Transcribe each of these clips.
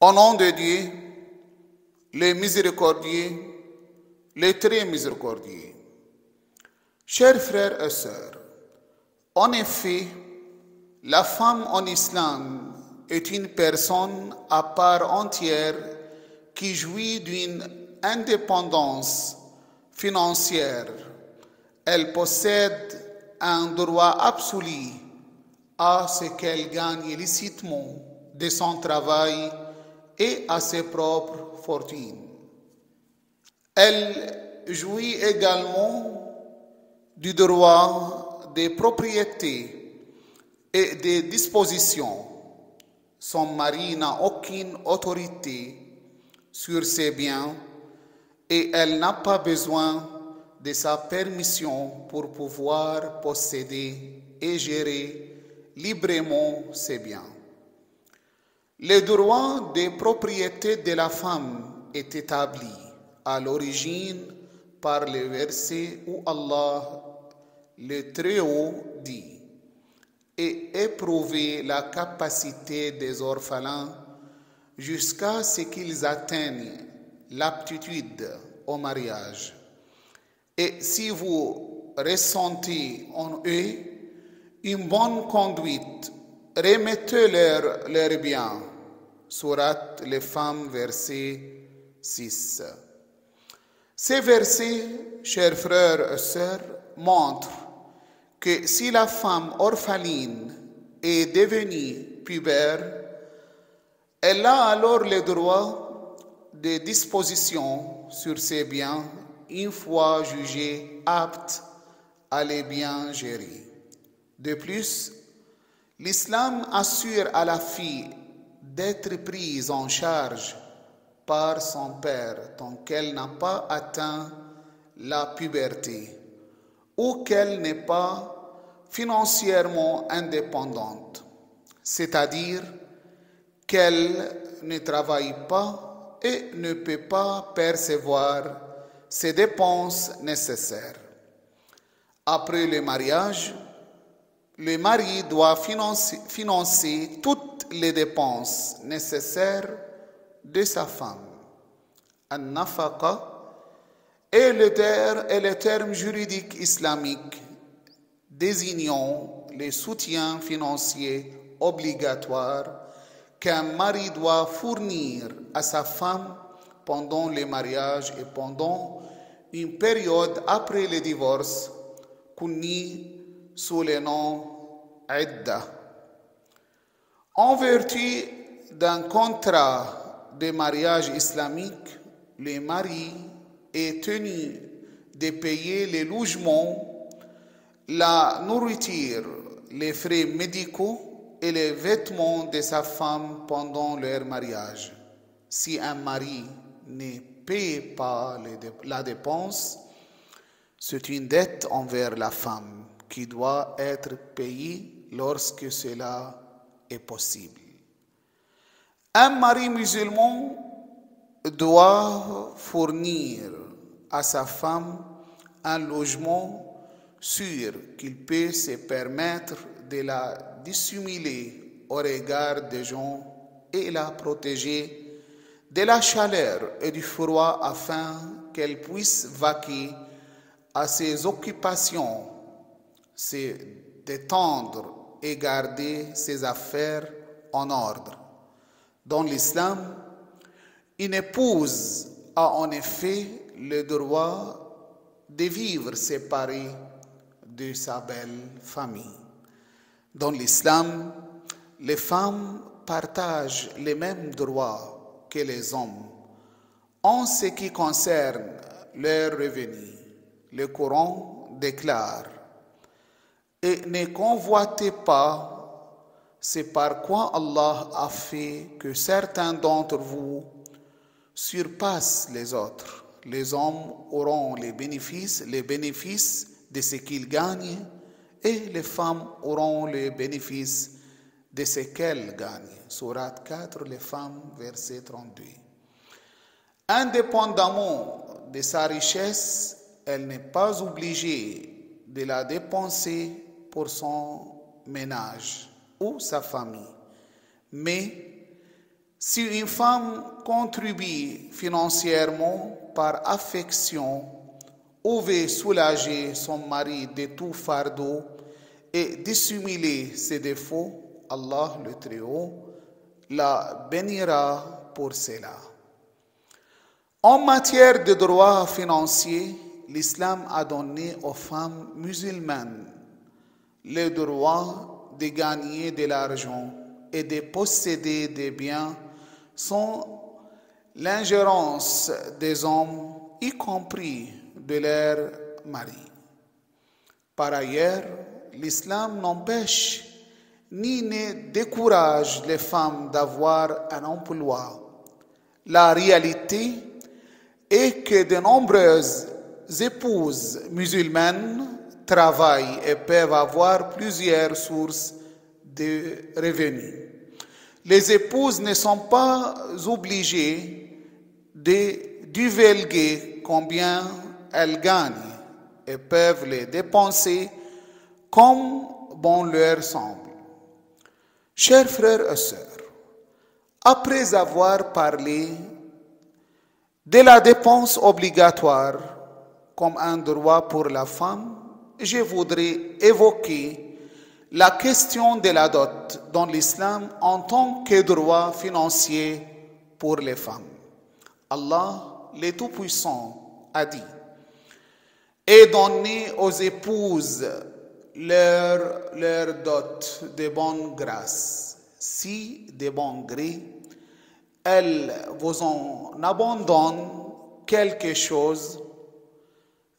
Au nom de Dieu, le miséricordieux, le très miséricordieux. Chers frères et sœurs, en effet, la femme en islam est une personne à part entière qui jouit d'une indépendance financière. Elle possède un droit absolu à ce qu'elle gagne licitement de son travail et à ses propres fortunes. Elle jouit également du droit de propriété et de disposition. Son mari n'a aucune autorité sur ses biens et elle n'a pas besoin de sa permission pour pouvoir posséder et gérer librement ses biens. Le droit de propriété de la femme est établi à l'origine par le verset où Allah, le Très-Haut, dit « Et éprouver la capacité des orphelins jusqu'à ce qu'ils atteignent l'aptitude au mariage. Et si vous ressentez en eux une bonne conduite, remettez-leur leurs biens. » Sourate les femmes, verset 6. Ces versets, chers frères et sœurs, montrent que si la femme orpheline est devenue pubère, elle a alors le droit de disposition sur ses biens une fois jugée apte à les bien gérer. De plus, l'islam assure à la fille d'être prise en charge par son père tant qu'elle n'a pas atteint la puberté ou qu'elle n'est pas financièrement indépendante, c'est-à-dire qu'elle ne travaille pas et ne peut pas percevoir ses dépenses nécessaires. Après le mariage, le mari doit financer toutes les dépenses nécessaires de sa femme. An-nafaqa est le terme juridique islamique désignant les soutiens financiers obligatoires qu'un mari doit fournir à sa femme pendant le mariage et pendant une période après le divorce, connue sous le nom Idda. En vertu d'un contrat de mariage islamique, le mari est tenu de payer le logement, la nourriture, les frais médicaux et les vêtements de sa femme pendant leur mariage. Si un mari ne paie pas la dépense, c'est une dette envers la femme qui doit être payée lorsque cela est possible. Un mari musulman doit fournir à sa femme un logement sûr qu'il peut se permettre de la dissimuler au regard des gens et la protéger de la chaleur et du froid afin qu'elle puisse vaquer à ses occupations, se détendre et garder ses affaires en ordre. Dans l'islam, une épouse a en effet le droit de vivre séparée de sa belle famille. Dans l'islam, les femmes partagent les mêmes droits que les hommes en ce qui concerne leurs revenus. Le Coran déclare « Et ne convoitez pas c'est par quoi Allah a fait que certains d'entre vous surpassent les autres. Les hommes auront les bénéfices de ce qu'ils gagnent et les femmes auront les bénéfices de ce qu'elles gagnent. Sourate 4, les femmes, verset 32. Indépendamment de sa richesse, elle n'est pas obligée de la dépenser pour son, son ménage ou sa famille, mais Si une femme contribue financièrement par affection ou veut soulager son mari de tout fardeau et dissimuler ses défauts, Allah le Très-Haut la bénira pour cela. En matière de droits financiers, l'islam a donné aux femmes musulmanes le droit de gagner de l'argent et de posséder des biens sans l'ingérence des hommes, y compris de leur mari. Par ailleurs, l'islam n'empêche ni ne décourage les femmes d'avoir un emploi. La réalité est que de nombreuses épouses musulmanes travaillent et peuvent avoir plusieurs sources de revenus. Les épouses ne sont pas obligées de divulguer combien elles gagnent et peuvent les dépenser comme bon leur semble. Chers frères et sœurs, après avoir parlé de la dépense obligatoire comme un droit pour la femme, je voudrais évoquer la question de la dot dans l'islam en tant que droit financier pour les femmes. Allah, le Tout-Puissant, a dit « Et donnez aux épouses leur dot de bonne grâce, si de bon gré, elles vous en abandonnent quelque chose,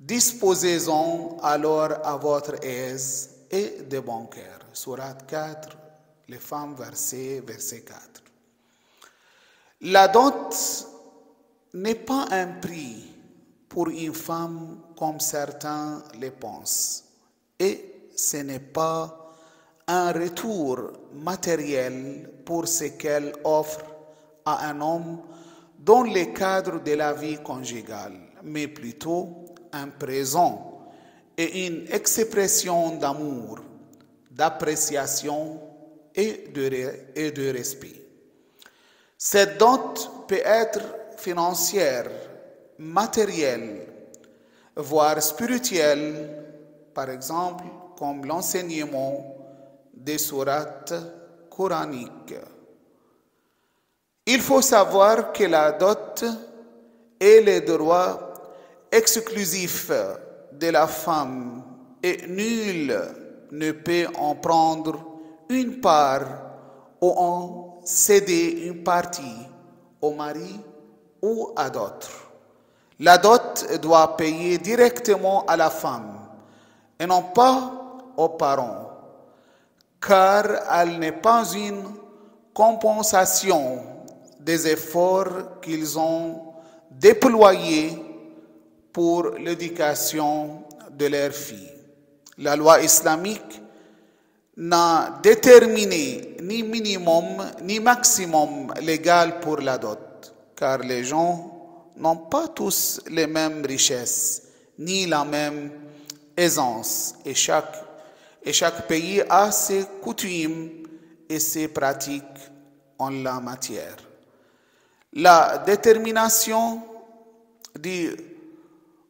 disposez-en alors à votre aise et de bon cœur. » Sourate 4, les femmes, verset 4. La dot n'est pas un prix pour une femme comme certains le pensent, et ce n'est pas un retour matériel pour ce qu'elle offre à un homme dans le cadre de la vie conjugale, mais plutôt un présent et une expression d'amour, d'appréciation et de respect. Cette dot peut être financière, matérielle, voire spirituelle, par exemple, comme l'enseignement des sourates coraniques. Il faut savoir que la dot est le droit exclusif de la femme et nul ne peut en prendre une part ou en céder une partie au mari ou à d'autres. La dot doit payer directement à la femme et non pas aux parents, car elle n'est pas une compensation des efforts qu'ils ont déployés pour l'éducation de leurs filles. La loi islamique n'a déterminé ni minimum ni maximum légal pour la dot, car les gens n'ont pas tous les mêmes richesses, ni la même aisance, et chaque pays a ses coutumes et ses pratiques en la matière. La détermination du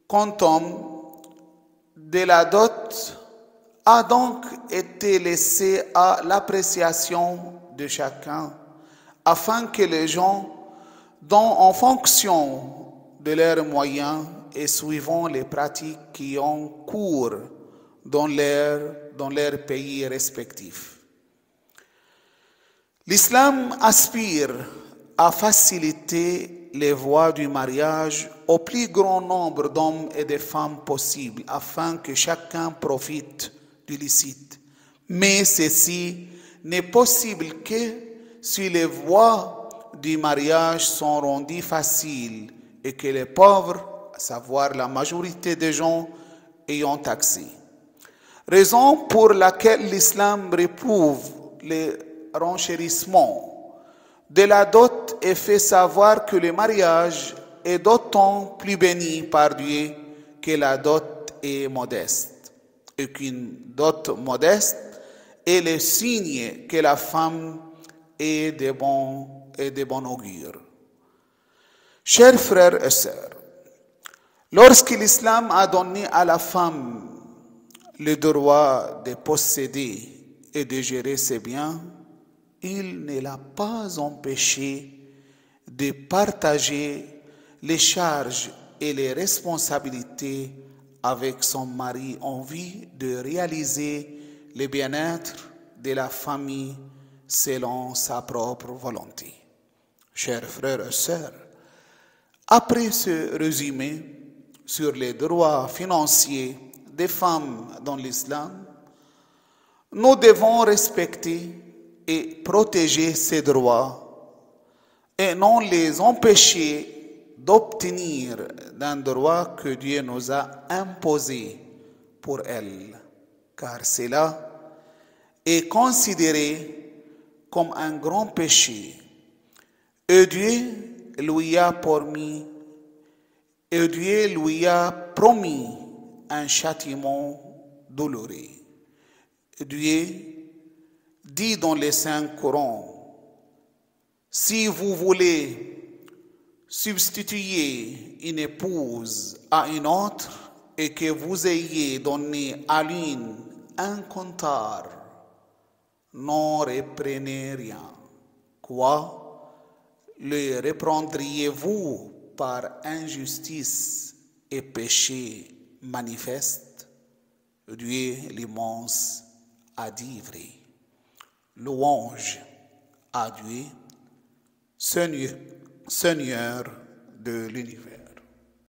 quantum de la dot a donc été laissée à l'appréciation de chacun, afin que les gens, en fonction de leurs moyens et suivant les pratiques qui ont cours dans leur pays respectifs. L'islam aspire à faciliter les voies du mariage au plus grand nombre d'hommes et de femmes possible, afin que chacun profite du licite. Mais ceci n'est possible que si les voies du mariage sont rendues faciles et que les pauvres, à savoir la majorité des gens, ayant accès. Raison pour laquelle l'islam réprouve le renchérissement de la dot et fait savoir que le mariage est d'autant plus béni par Dieu que la dot est modeste, et qu'une dot modeste est le signe que la femme est de bon et de bon augure. Chers frères et sœurs, lorsque l'islam a donné à la femme le droit de posséder et de gérer ses biens, il ne l'a pas empêché de partager les charges et les responsabilités avec son mari en vue de réaliser le bien-être de la famille selon sa propre volonté. Chers frères et sœurs, après ce résumé sur les droits financiers des femmes dans l'islam, nous devons respecter et protéger ces droits et non les empêcher d'obtenir d'un droit que Dieu nous a imposé pour elles, car cela est considéré comme un grand péché. Et Dieu lui a promis un châtiment douloureux. Dieu dit dans les Saints Corans, si vous voulez substituer une épouse à une autre et que vous ayez donné à l'une un compteur, n'en reprenez rien. Quoi? Le reprendriez-vous par injustice et péché manifeste? Dieu l'immense a dit vrai. Louange à Dieu, Seigneur de l'univers.